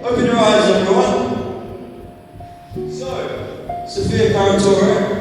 Open your eyes, everyone. So, Sophia CreatorCon.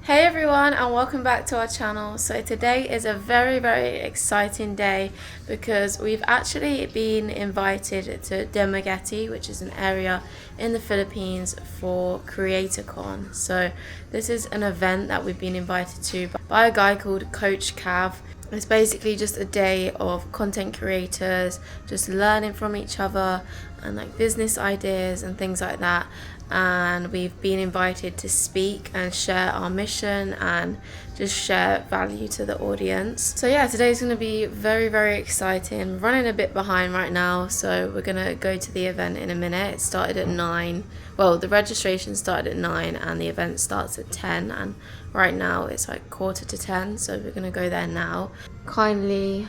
Hey everyone, and welcome back to our channel. So today is a very exciting day because we've actually been invited to Dumaguete, which is an area in the Philippines, for CreatorCon. So this is an event that we've been invited to by a guy called Coach Cav. It's basically just a day of content creators just learning from each other and like business ideas and things like that. And we've been invited to speak and share our mission and just share value to the audience. So yeah, today's going to be very exciting. We're running a bit behind right now, so we're going to go to the event in a minute. It started at 9. Well, the registration started at 9 and the event starts at 10, and right now it's like 9:45, so we're going to go there now. Kindly,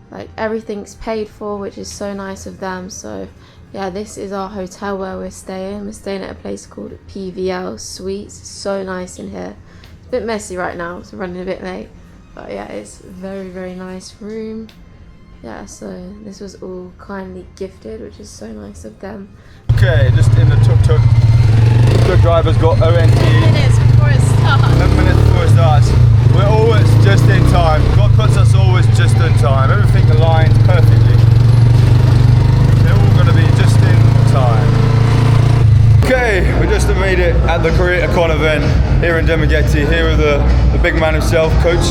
like, everything's paid for, which is so nice of them. So yeah, this is our hotel where we're staying. We're staying at a place called PVL Suites. It's so nice in here. It's a bit messy right now, so we're running a bit late. But yeah, it's a very nice room. Yeah, so this was all kindly gifted, which is so nice of them. Okay, just in the tuk-tuk. The driver's got ONT. 10 minutes before it starts. 10 minutes before it starts. We're always just in time. God puts us always just in time. Everything aligns perfectly. They're all going to be just in time. Okay, we just made it at the CreatorCon event here in Dumaguete. Here with the big man himself, Coach.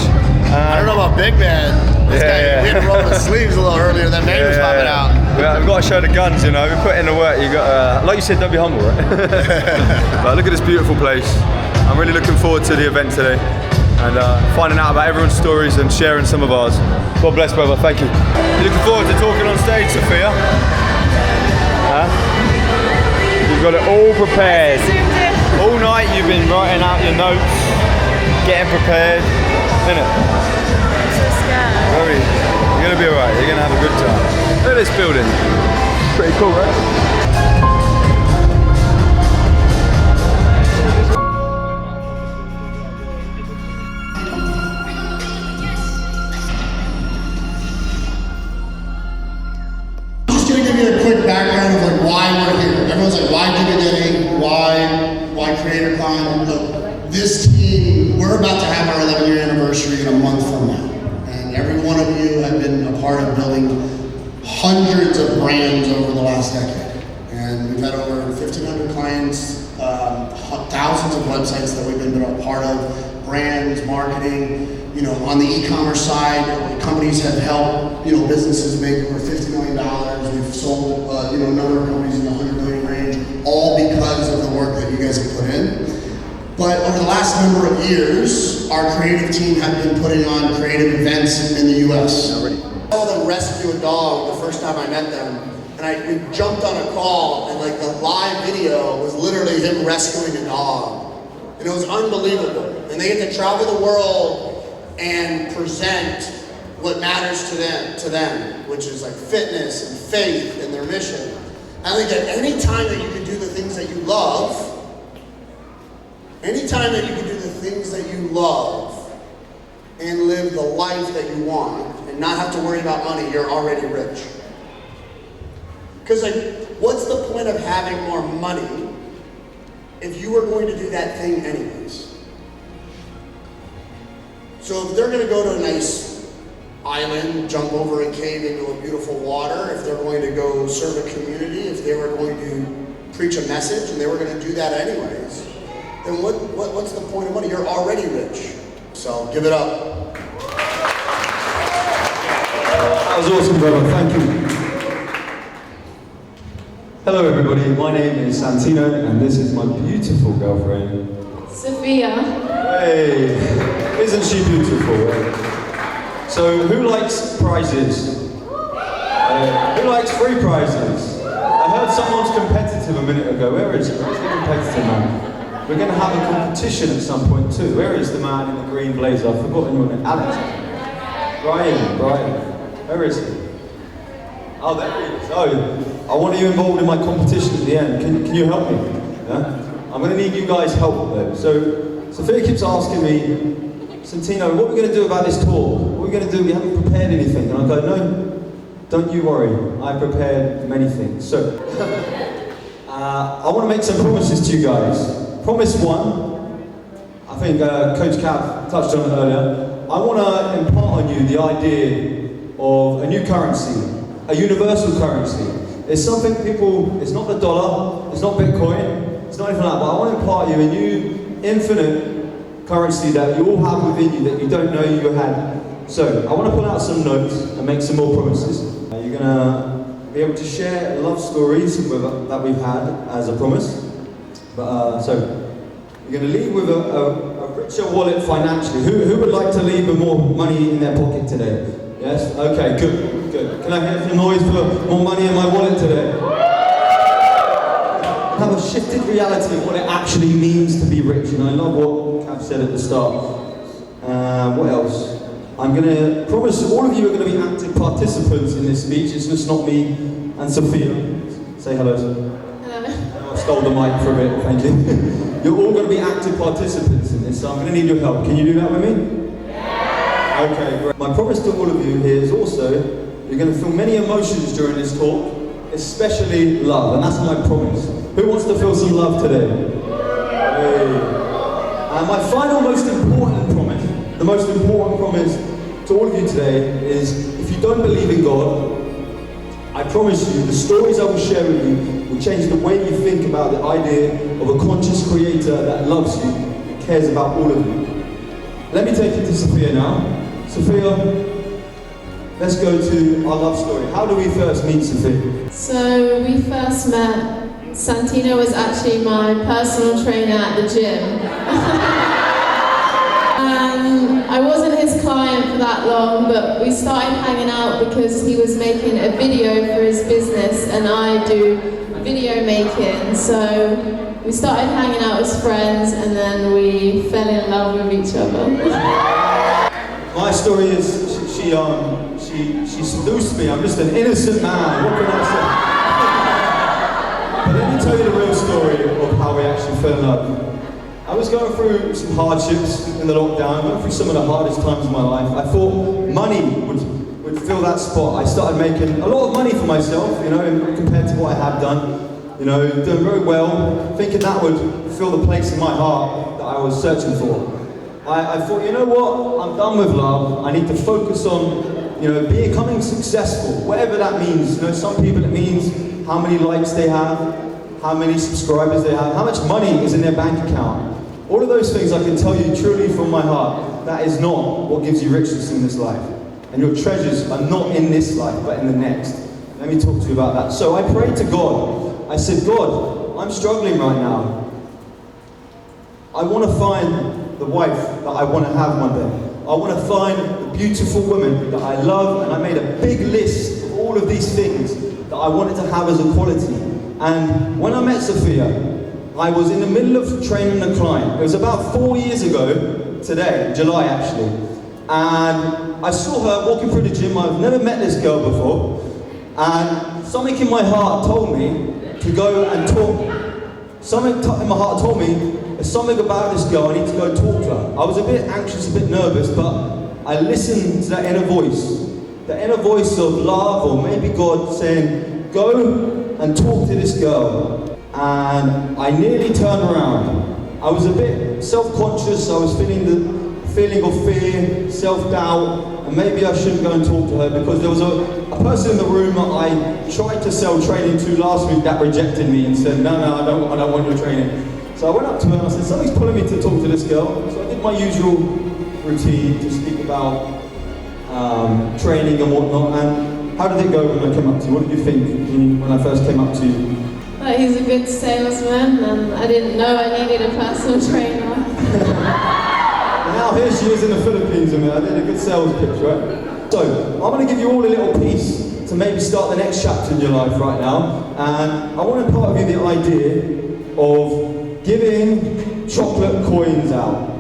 I don't know about big man. This guy, we had to roll the sleeves a little earlier. That name was popping out. Yeah, we've got to show the guns, you know. We put in the work. You got, like you said, don't be humble, right? But look at this beautiful place. I'm really looking forward to the event today and finding out about everyone's stories and sharing some of ours. God bless, brother. Thank you. You looking forward to talking on stage, Sophia? Huh? You've got it all prepared. All night you've been writing out your notes, getting prepared, innit? I'm so scared. You're gonna be alright, you're gonna have a good time. Look at this building. Pretty cool, right? Just gonna give you a quick background of like why we're here. Everyone's like, why Dumaguete? Why CreatorCon? Look, this team, we're about to have our 11-year anniversary in a month from now. And every one of you have been a part of building hundreds of brands over the last decade. And we've had over 1,500 clients, thousands of websites that we've been a part of, brands, marketing. You know, on the e-commerce side, companies have helped, businesses make over $50 million. We've sold, a number of companies in the 100 million range, all because of the work that you guys have put in. But over the last number of years, our creative team have been putting on creative events in the US. I saw them rescue a dog the first time I met them, and we jumped on a call, and like the live video was literally him rescuing a dog. And it was unbelievable. And they get to travel the world and present what matters to them, which is like fitness and faith and their mission. I think that any time that you can do the things that you love, anytime that you can do the things that you love and live the life that you want and not have to worry about money, you're already rich. Because like, what's the point of having more money if you were going to do that thing anyways? So if they're going to go to a nice island, jump over a cave into a beautiful water, if they're going to go serve a community, if they were going to preach a message and they were going to do that anyways, then what's the point of money? You're already rich. So give it up. That was awesome, brother. Thank you. Hello, everybody. My name is Santino, and this is my beautiful girlfriend, Sophia. Hey, isn't she beautiful? So, who likes prizes? Who likes free prizes? I heard someone's competitive a minute ago. Where is it? Where's the competitive man? We're going to have a competition at some point too. Where is the man in the green blazer? I've forgotten your name. Alex. Brian. Where is he? Oh, there he is. Oh, I want you involved in my competition at the end. Can you help me? Yeah? I'm going to need you guys' help though. So Sophia keeps asking me, Santino, what are we going to do about this talk? What are we going to do? We haven't prepared anything. And I go, no, don't you worry. I prepared many things. So I want to make some promises to you guys. Promise one, I think Coach Cap touched on it earlier. I want to impart on you the idea of a new currency, a universal currency. It's something people, it's not the dollar, it's not Bitcoin, it's not anything like that, but I want to impart you a new infinite currency that you all have within you that you don't know you had. So I want to pull out some notes and make some more promises. You're going to be able to share love stories that we've had as a promise. But, so you're going to leave with a richer wallet financially. Who would like to leave with more money in their pocket today? Yes? Okay, good, good. Can I hear some noise for more money in my wallet today? Have a shifted reality of what it actually means to be rich. And I love what Cav said at the start. What else? I'm going to promise all of you are going to be active participants in this speech. It's just not me and Sophia. Say hello. Hello. I stole the mic for a bit, thank you. You're all going to be active participants in this, so I'm going to need your help. Can you do that with me? Yeah. Okay, great. My promise to all of you here is also, you're going to feel many emotions during this talk, especially love, and that's my promise. Who wants to feel some love today? Hey. And my final most important promise, the most important promise to all of you today is, if you don't believe in God, I promise you, the stories I will share with you will change the way you think about the idea of a conscious creator that loves you and cares about all of you. Let me take you to Sophia now. Sophia, let's go to our love story. How do we first meet, Sophia? So we first met, Santino was actually my personal trainer at the gym. I wasn't his client for that long, but we started hanging out because he was making a video for his business and I do video making. So we started hanging out as friends and then we fell in love with each other. My story is, she seduced me. I'm just an innocent man. What can I say? But let me tell you the real story of how we actually fell in love. I was going through some hardships in the lockdown, going through some of the hardest times of my life. I thought money would fill that spot. I started making a lot of money for myself, you know, compared to what I had done. You know, doing very well, thinking that would fill the place in my heart that I was searching for. I thought, you know what, I'm done with love. I need to focus on, you know, becoming successful, whatever that means. You know, some people it means how many likes they have, how many subscribers they have, how much money is in their bank account. All of those things I can tell you truly from my heart, that is not what gives you richness in this life. And your treasures are not in this life, but in the next. Let me talk to you about that. So I prayed to God. I said, God, I'm struggling right now. I want to find the wife that I want to have one day. I want to find the beautiful woman that I love, and I made a big list of all of these things that I wanted to have as a quality. And when I met Sophia, I was in the middle of training a client. It was about 4 years ago today, July actually. And I saw her walking through the gym. I've never met this girl before. And something in my heart told me to go and talk. Something in my heart told me there's something about this girl, I need to go talk to her. I was a bit anxious, a bit nervous, but I listened to that inner voice. The inner voice of love, or maybe God saying, go and talk to this girl. And I nearly turned around. I was a bit self-conscious. I was feeling the feeling of fear, self-doubt, and maybe I shouldn't go and talk to her because there was a person in the room that I tried to sell training to last week that rejected me and said, no, I don't want your training. So I went up to her and I said, something's pulling me to talk to this girl. So I did my usual routine to speak about training and whatnot. And how did it go when I came up to you? What did you think when I first came up to you? He's a good salesman, and I didn't know I needed a personal trainer. Now here she is in the Philippines, and I did a good sales pitch, right? So, I'm going to give you all a little piece to maybe start the next chapter in your life right now. And I want to impart with you the idea of giving chocolate coins out.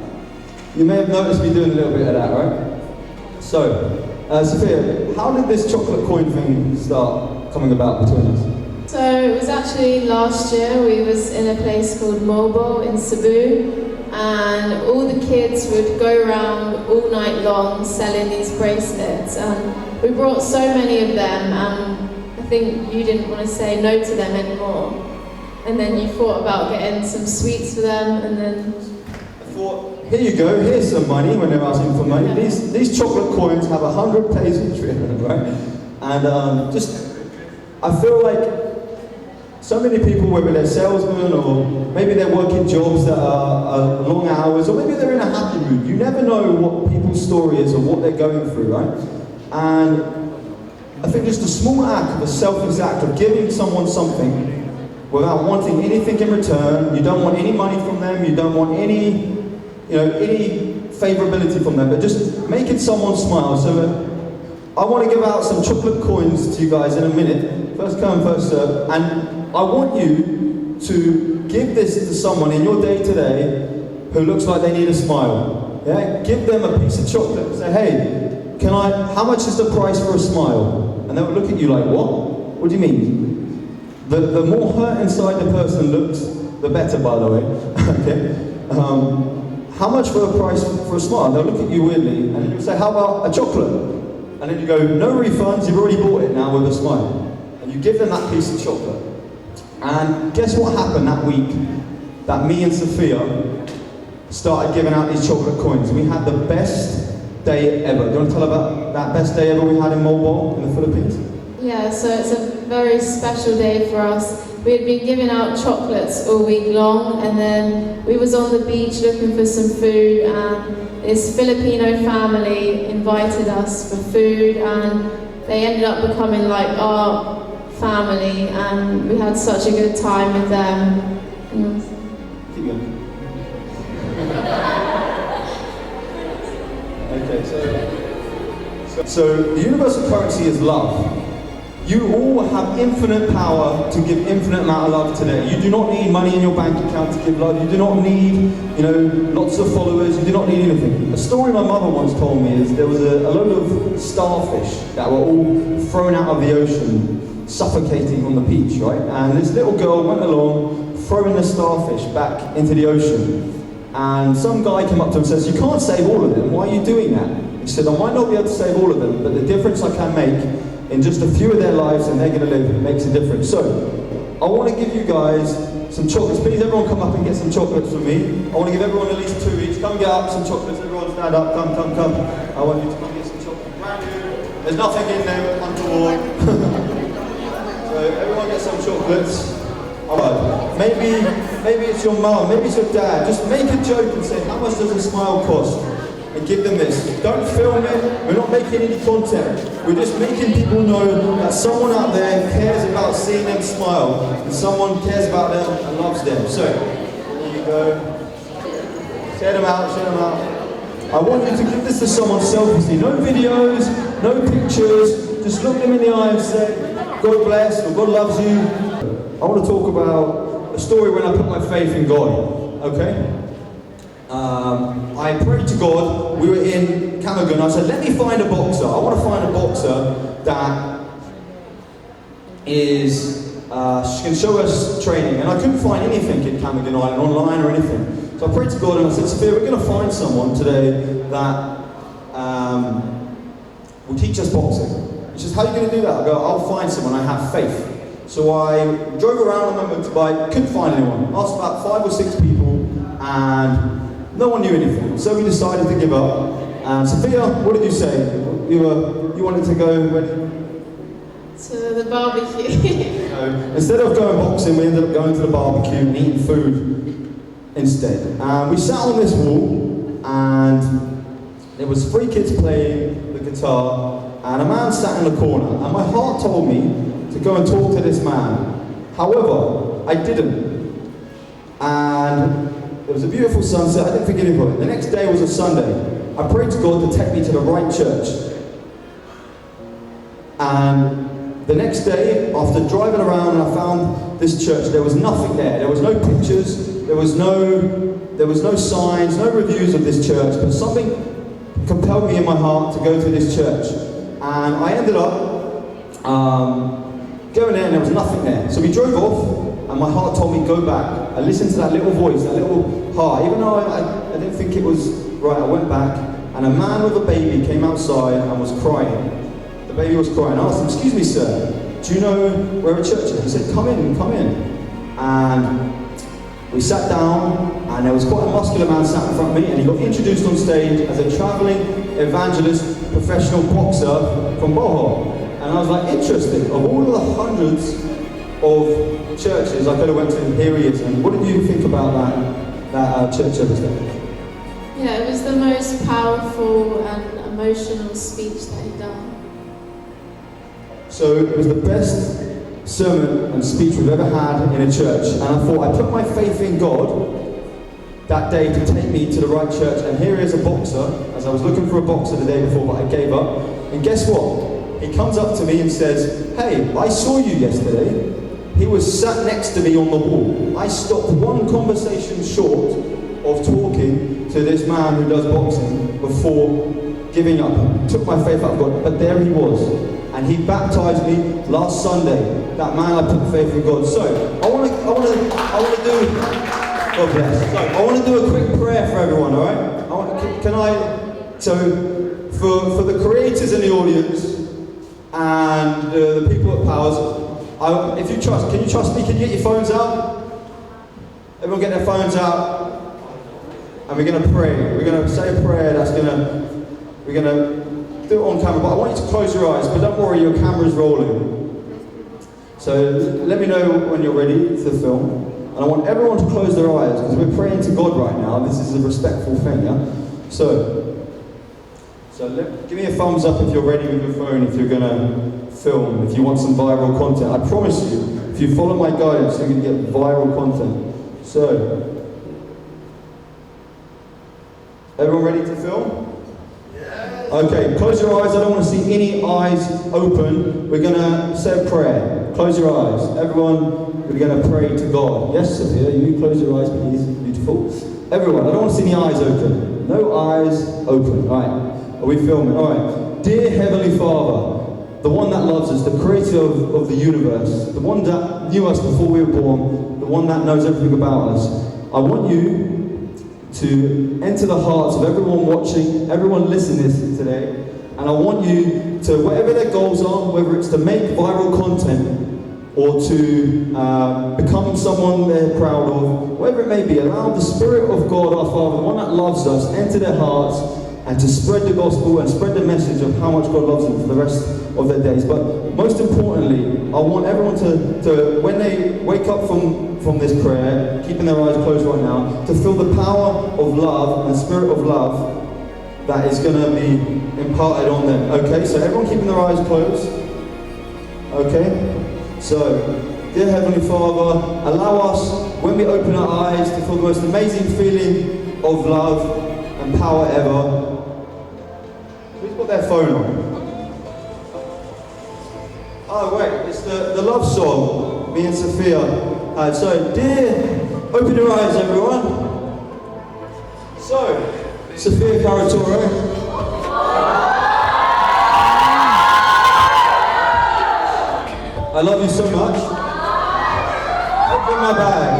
You may have noticed me doing a little bit of that, right? So, Sophia, how did this chocolate coin thing start coming about between us? So So it was actually last year. We was in a place called Mobile in Cebu, and all the kids would go around all night long selling these bracelets, and we brought so many of them, and I think you didn't want to say no to them anymore, and then you thought about getting some sweets for them, and then I thought, here you go, here's some money when they're asking for money. These chocolate coins have 100 places written, right? And I feel like so many people, whether they're salesmen or maybe they're working jobs that are long hours, or maybe they're in a happy mood. You never know what people's story is or what they're going through, right? And I think just a small act, of a selfless act of giving someone something without wanting anything in return. You don't want any money from them. You don't want any favorability from them, but just making someone smile. So I want to give out some chocolate coins to you guys in a minute. First come, first serve. And I want you to give this to someone in your day today who looks like they need a smile. Yeah? Give them a piece of chocolate. Say, hey, how much is the price for a smile? And they will look at you like, what? What do you mean? The more hurt inside the person looks, the better, by the way. Okay? How much for a price for a smile? They'll look at you weirdly, and then you'll say, how about a chocolate? And then you go, no refunds, you've already bought it now with a smile. And you give them that piece of chocolate. And guess what happened that week? That me and Sophia started giving out these chocolate coins. We had the best day ever. Do you want to tell about that best day ever we had in Mobile in the Philippines? yeah, so it's a very special day for us. We had been giving out chocolates all week long, and then we was on the beach looking for some food, and this Filipino family invited us for food, and they ended up becoming like our family, and we had such a good time with them. Keep going. Okay, so the universal currency is love. You all have infinite power to give infinite amount of love today. You do not need money in your bank account to give love. You do not need, lots of followers. You do not need anything. A story my mother once told me is there was a load of starfish that were all thrown out of the ocean, suffocating on the beach, right? And this little girl went along, throwing the starfish back into the ocean. And some guy came up to him and says, you can't save all of them. Why are you doing that? He said, I might not be able to save all of them, but the difference I can make in just a few of their lives and they're going to live, it makes a difference. So, I want to give you guys some chocolates. Please everyone come up and get some chocolates from me. I want to give everyone at least 2 each. Come get up some chocolates. Everyone stand up. Come. I want you to come get some chocolates. Brand new. There's nothing in there untoward. So everyone get some chocolates. Alright. Maybe it's your mum, maybe it's your dad. Just make a joke and say, how much does a smile cost? And give them this. Don't film it. We're not making any content. We're just making people know that someone out there cares about seeing them smile, and someone cares about them and loves them. So, here you go. Share them out. I want you to give this to someone selflessly. No videos, no pictures. Just look them in the eye and say, God bless, or God loves you. I want to talk about a story when I put my faith in God, okay? I prayed to God. We were in Dumaguete. I said, let me find a boxer. I want to find a boxer that can show us training. And I couldn't find anything in Dumaguete Island, online or anything. So I prayed to God and I said, Sophia, we're going to find someone today that will teach us boxing. She says, how are you going to do that? I go, I'll find someone. I have faith. So I drove around on my motorbike, couldn't find anyone. Asked about 5 or 6 people, and no one knew anything. So we decided to give up. And Sophia, what did you say? You wanted to go when? To the barbecue. Instead of going boxing, we ended up going to the barbecue and eating food instead. And we sat on this wall, and there was 3 kids playing the guitar, and a man sat in the corner. And my heart told me to go and talk to this man. However, I didn't. And it was a beautiful sunset. I didn't forget about it. The next day was a Sunday. I prayed to God to take me to the right church. And the next day, after driving around, and I found this church. There was nothing there. There was no pictures. There was no signs, no reviews of this church. But something compelled me in my heart to go to this church. And I ended up Going there and there was nothing there. So we drove off and my heart told me go back. I listened to that little voice, that little heart. Even though I didn't think it was right, I went back and a man with a baby came outside and was crying. The baby was crying. I asked him, excuse me sir, do you know where a church is? He said, come in. And we sat down and there was quite a muscular man sat in front of me and he got introduced on stage as a travelling evangelist, professional boxer from Bohol. And I was like, interesting, of all of the hundreds of churches I could have went to, here he is. And what did you think about that church service there? Yeah, it was the most powerful and emotional speech that he'd done. So it was the best sermon and speech we've ever had in a church. And I thought, I put my faith in God that day to take me to the right church. And here is a boxer, as I was looking for a boxer the day before, but I gave up. And guess what? He comes up to me and says, hey, I saw you yesterday. He was sat next to me on the wall. I stopped one conversation short of talking to this man who does boxing before giving up. Took my faith out of God, but there he was. And he baptized me last Sunday. That man, I put faith in God. So, I want to do, God bless. So, I want to do a quick prayer for everyone, alright? So, for the creators in the audience, and the people at Powers, if you trust, can you trust me? Can you get your phones out? Everyone get their phones out. And we're going to pray. We're going to say a prayer we're going to do it on camera, but I want you to close your eyes, but don't worry, your camera's rolling. So let me know when you're ready to film. And I want everyone to close their eyes, because we're praying to God right now. This is a respectful thing, yeah? So give me a thumbs up if you're ready with your phone, if you're going to film, if you want some viral content. I promise you, if you follow my guidance, you're going to get viral content. So, everyone ready to film? Yes. Okay, close your eyes. I don't want to see any eyes open. We're going to say a prayer. Close your eyes. Everyone, we're going to pray to God. Yes, Sophia, you close your eyes, please. Beautiful. Everyone, I don't want to see any eyes open. No eyes open. All right. Are we filming? Alright. Dear Heavenly Father, the one that loves us, the creator of the universe, the one that knew us before we were born, the one that knows everything about us, I want you to enter the hearts of everyone watching, everyone listening to this today, and I want you to, whatever their goals are, whether it's to make viral content or to become someone they're proud of, whatever it may be, allow the Spirit of God, our Father, the one that loves us, enter their hearts and to spread the gospel and spread the message of how much God loves them for the rest of their days. But most importantly, I want everyone to when they wake up from this prayer, keeping their eyes closed right now, to feel the power of love and the spirit of love that is going to be imparted on them. Okay, so everyone keeping their eyes closed. Okay, so dear Heavenly Father, allow us, when we open our eyes, to feel the most amazing feeling of love and power ever. Who's got their phone on? Oh wait, it's the love song me and Sophia had. So dear, open your eyes everyone. So, Sophia Caratore. I love you so much. Open my bag.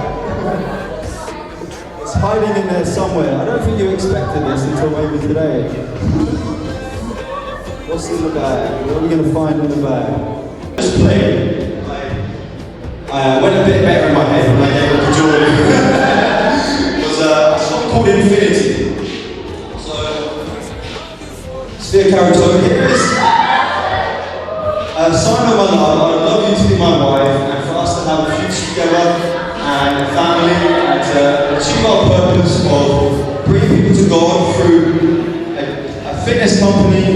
It's hiding in there somewhere. I don't think you expected this until maybe today. What's in the bag? What are we going to find in the bag? Just play. I went a bit better in my head when I gave it to Jordan. It was a song called Infinity. So, Sophia Caratore, here it is. Sign of my love, I would love you to be my wife, and for us to have a future together, and a family, and to achieve our purpose of bringing people to God through a fitness company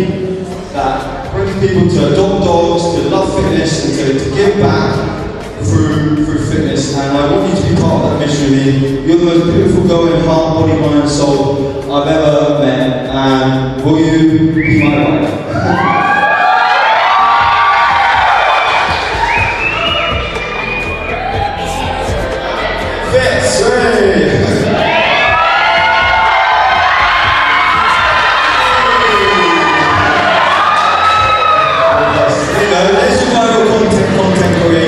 that brings people to adopt dogs, to love fitness, and to give back through fitness. And I want you to be part of that mission with me. You're the most beautiful girl in heart, body, mind, and soul I've ever met. And will you be my wife? Content creator.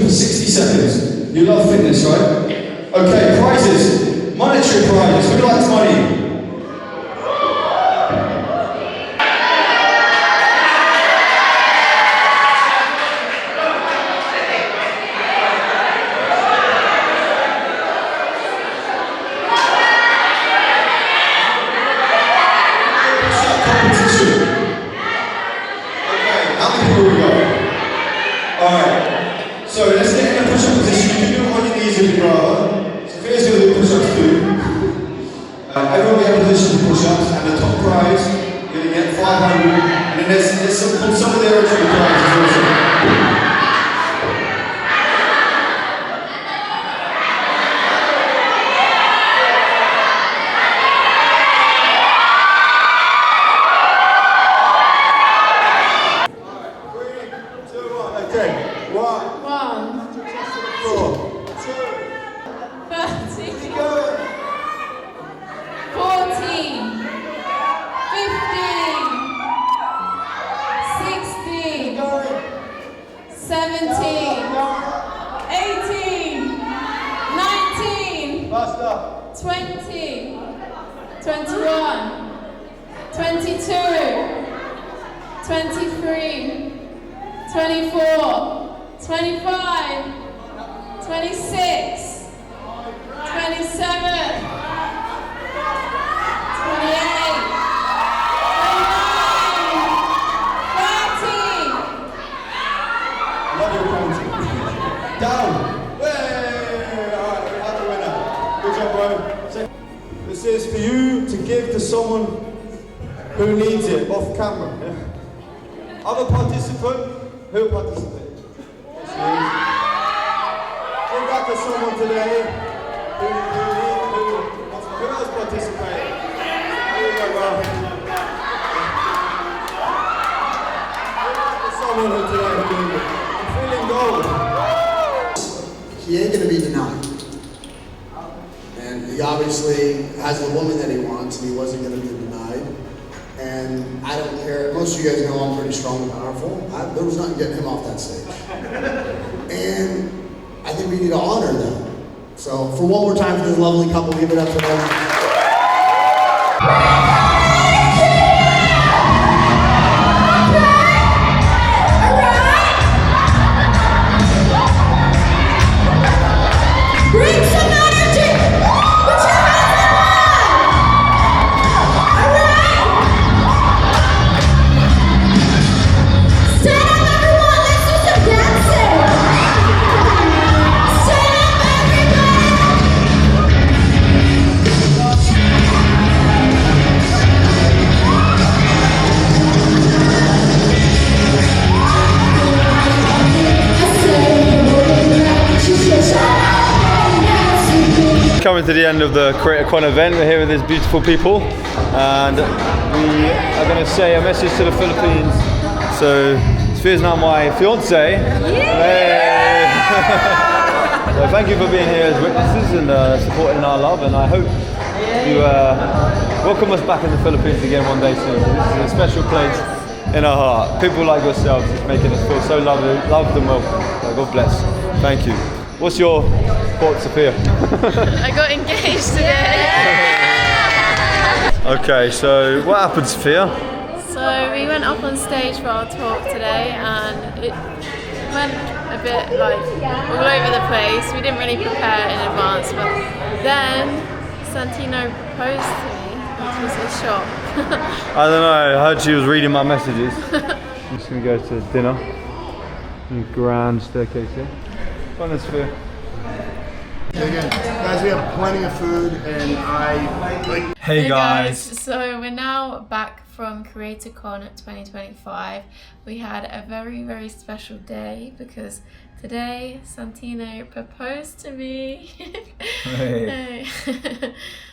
for 60 seconds. You love fitness, right? Okay, prizes. Monetary prizes. Who likes money? Alright, so let's get in a push-up position. You can do it on your knees if you'd rather. So here's what the push-ups do. Everyone get a position for push-ups, and the top prize, you're going to get 500, and then there's some consolidated prizes also. This is for you to give to someone who needs it, off camera. Yeah? Other participant, who participate? Give that to someone today who else participate? Here you go, bro. Give that to someone who today who needs it. I'm feeling gold. He ain't gonna be denied. And he obviously has the woman that he wants, and he wasn't going to be denied. And I don't care. Most of you guys know I'm pretty strong and powerful. There was nothing getting him off that stage. And I think we need to honor them. So for one more time for this lovely couple, give it up for them. Coming to the end of the CreatorCon event, we're here with these beautiful people, and we are going to say a message to the Philippines. So, Sophia's now my fiance. Hey. So thank you for being here as witnesses and supporting our love, and I hope you welcome us back in the Philippines again one day soon. This is a special place in our heart. People like yourselves is making us feel so loved and welcome. So God bless. Thank you. What's your thoughts, Sophia? I got engaged today. Okay, so what happened, Sophia? So we went up on stage for our talk today, and it went a bit like all over the place. We didn't really prepare in advance, but then Santino proposed to me, which was a shock. I don't know, I heard she was reading my messages. I'm just gonna go to dinner. Grand staircase here. Fun as Sophia. Again, guys, we have plenty of food, and Hey guys. So we're now back from CreatorCon 2025. We had a very, very special day because today Santino proposed to me. Hey.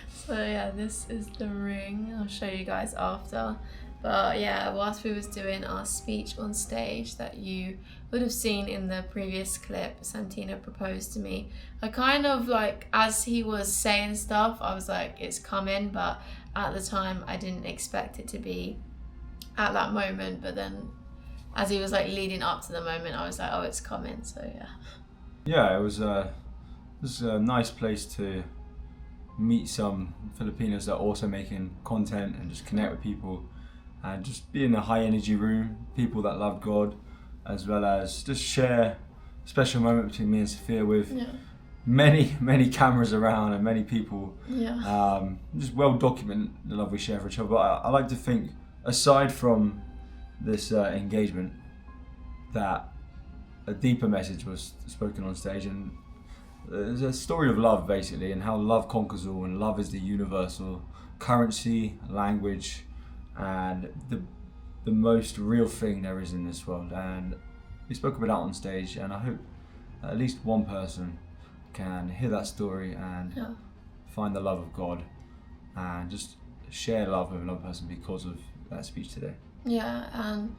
So yeah, this is the ring. I'll show you guys after. But yeah, whilst we was doing our speech on stage that you would have seen in the previous clip, Santino proposed to me. I kind of like, as he was saying stuff, I was like, it's coming, but at the time I didn't expect it to be at that moment. But then as he was like leading up to the moment, I was like, oh, it's coming. So yeah. Yeah, it was a nice place to meet some Filipinos that are also making content and just connect with people and just be in a high energy room, people that love God, as well as just share a special moment between me and Sophia with many cameras around and many people. Just well document the love we share for each other. But I like to think, aside from this engagement, that a deeper message was spoken on stage, and there's a story of love basically, and how love conquers all, and love is the universal currency, language, and the most real thing there is in this world. And we spoke about that on stage, and I hope at least one person can hear that story and find the love of God and just share love with another person because of that speech today. Yeah, and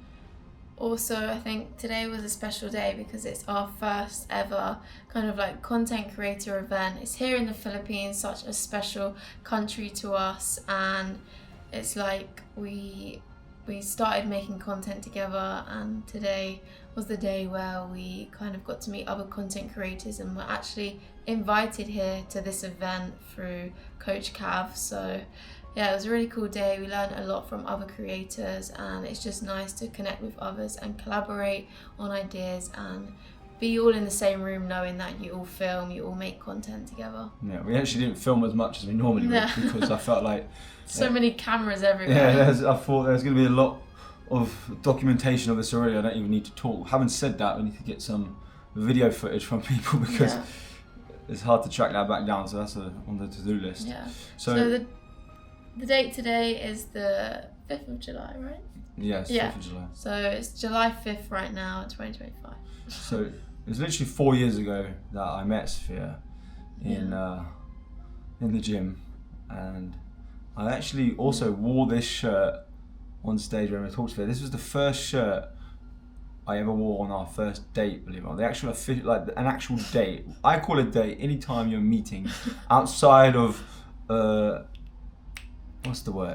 also I think today was a special day because it's our first ever kind of like content creator event. It's here in the Philippines, such a special country to us, and it's like we started making content together, and today was the day where we kind of got to meet other content creators and were actually invited here to this event through Coach Cav. So yeah, it was a really cool day. We learned a lot from other creators, and it's just nice to connect with others and collaborate on ideas and be all in the same room, knowing that you all film, you all make content together. Yeah, we actually didn't film as much as we normally would because I felt like so many cameras everywhere. Yeah, I thought there was going to be a lot of documentation of this already. I don't even need to talk. Having said that, we need to get some video footage from people because it's hard to track that back down. So that's on the to-do list. Yeah. So the date today is the 5th of July, right? Yes, 5th of July. So it's July 5th right now, 2025. So it was literally 4 years ago that I met Sophia in the gym, and I actually also wore this shirt on stage when we talked to Sophia. This was the first shirt I ever wore on our first date, believe it or not. An actual date. I call a date anytime you're meeting outside of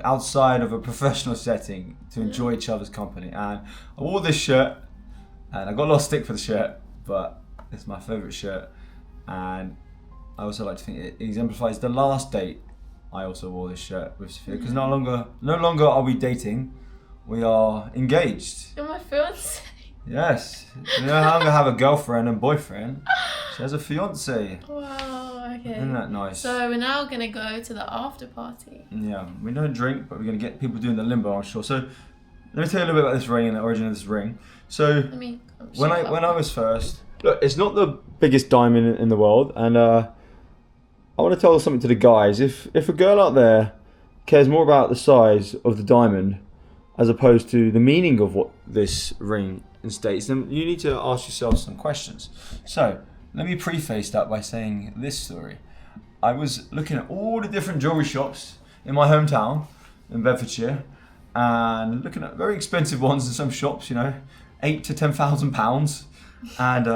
outside of a professional setting to enjoy each other's company. And I wore this shirt, and I got a lot of stick for the shirt, but it's my favourite shirt. And I also like to think it exemplifies the last date I also wore this shirt with Sophia, because no longer are we dating, we are engaged. You're my fiance. Yes. You no longer have a girlfriend and boyfriend. She has a fiance. Wow, okay. Isn't that nice? So we're now going to go to the after party. Yeah, we don't drink, but we're going to get people doing the limbo, I'm sure. So let me tell you a little bit about this ring and the origin of this ring. So when I was first, look, it's not the biggest diamond in the world, and I want to tell something to the guys. If a girl out there cares more about the size of the diamond as opposed to the meaning of what this ring states, then you need to ask yourself some questions. So let me preface that by saying this story. I was looking at all the different jewelry shops in my hometown in Bedfordshire, and looking at very expensive ones in some shops, £8,000 to £10,000, and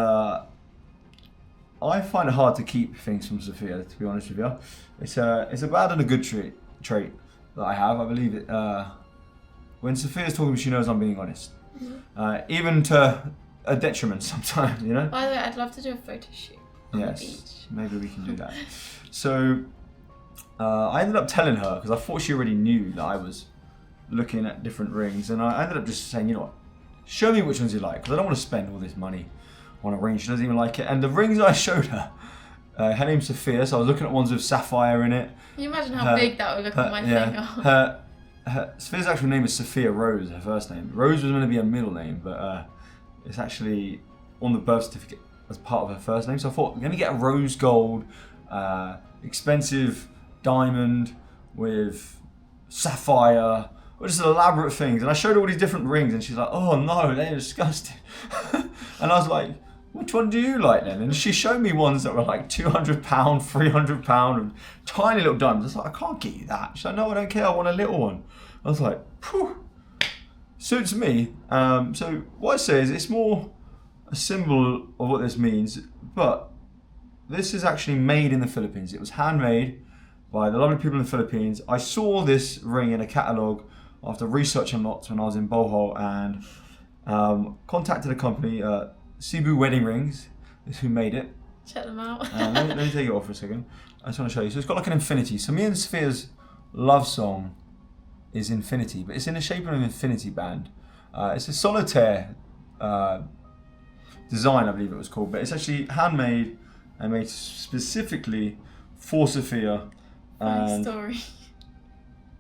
I find it hard to keep things from Sophia, to be honest with you. It's a bad and a good trait that I have. I believe it. When Sophia's talking, she knows I'm being honest, even to a detriment sometimes. By the way, I'd love to do a photo shoot on the beach. Maybe we can do that. So I ended up telling her, because I thought she already knew that I was looking at different rings, and I ended up just saying, what, show me which ones you like, because I don't want to spend all this money on a ring. She doesn't even like it. And the rings I showed her, her name's Sophia, so I was looking at ones with sapphire in it. Can you imagine how big that would look on my finger? Sophia's actual name is Sophia Rose, her first name. Rose was going to be a middle name, but it's actually on the birth certificate as part of her first name. So I thought, let me get a rose gold, expensive diamond with sapphire, or just elaborate things. And I showed her all these different rings, and she's like, oh no, they're disgusting. And I was like, which one do you like then? And she showed me ones that were like £200, £300, and tiny little diamonds. I was like, I can't get you that. She's like, no, I don't care, I want a little one. I was like, phew, suits me. So what I say is, it's more a symbol of what this means, but this is actually made in the Philippines. It was handmade by the lovely people in the Philippines. I saw this ring in a catalogue after researching lots when I was in Bohol, and contacted a company, Cebu Wedding Rings is who made it, Check them out. Let me take it off for a second. I just want to show you. So it's got like an infinity. So me and Sophia's love song is infinity, but it's in the shape of an infinity band. It's a solitaire design, I believe it was called, but it's actually handmade and made specifically for Sophia. Funny story.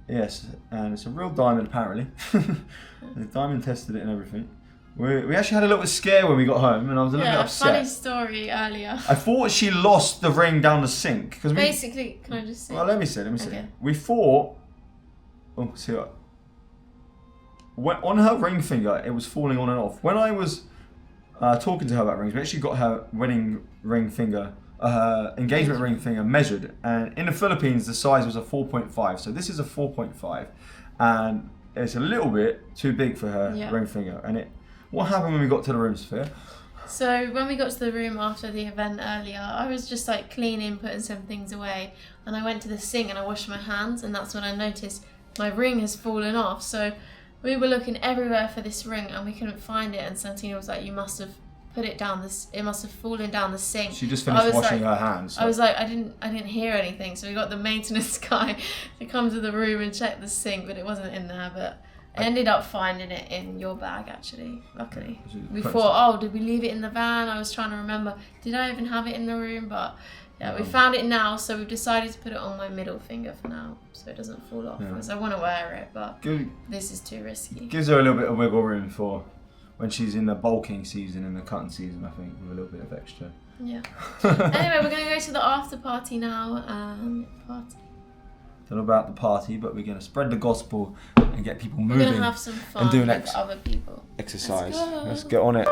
Yes, and it's a real diamond apparently. The diamond tested it and everything. We actually had a little scare when we got home, and I was a little bit upset. Funny story earlier. I thought she lost the ring down the sink because Basically, can I just say? Well, let me see. Okay. We thought. Oh, see what? On her ring finger, it was falling on and off. When I was talking to her about rings, we actually got her wedding ring finger, engagement ring finger measured, and in the Philippines the size was a 4.5. So this is a 4.5, and it's a little bit too big for her ring finger. And what happened when we got to the room, Sophia? So when we got to the room after the event earlier, I was just like cleaning, putting some things away, and I went to the sink and I washed my hands, and that's when I noticed my ring has fallen off. So we were looking everywhere for this ring and we couldn't find it, and Santino was like, you must have put it down this, it must have fallen down the sink. She just finished washing her hands. I was like, I didn't hear anything, so we got the maintenance guy to come to the room and check the sink, but it wasn't in there. But I ended up finding it in your bag, actually, luckily. We thought, oh, did we leave it in the van? I was trying to remember, did I even have it in the room? But yeah, we found it now, so we've decided to put it on my middle finger for now, so it doesn't fall off, because I want to wear it, but this is too risky. Gives her a little bit of wiggle room for when she's in the bulking season and the cutting season, I think, with a little bit of extra. Yeah. Anyway, we're going to go to the after party now, party. Don't know about the party, but we're going to spread the gospel and get people moving. We're going to have some fun with other people. Exercise. Let's go. Let's get on it.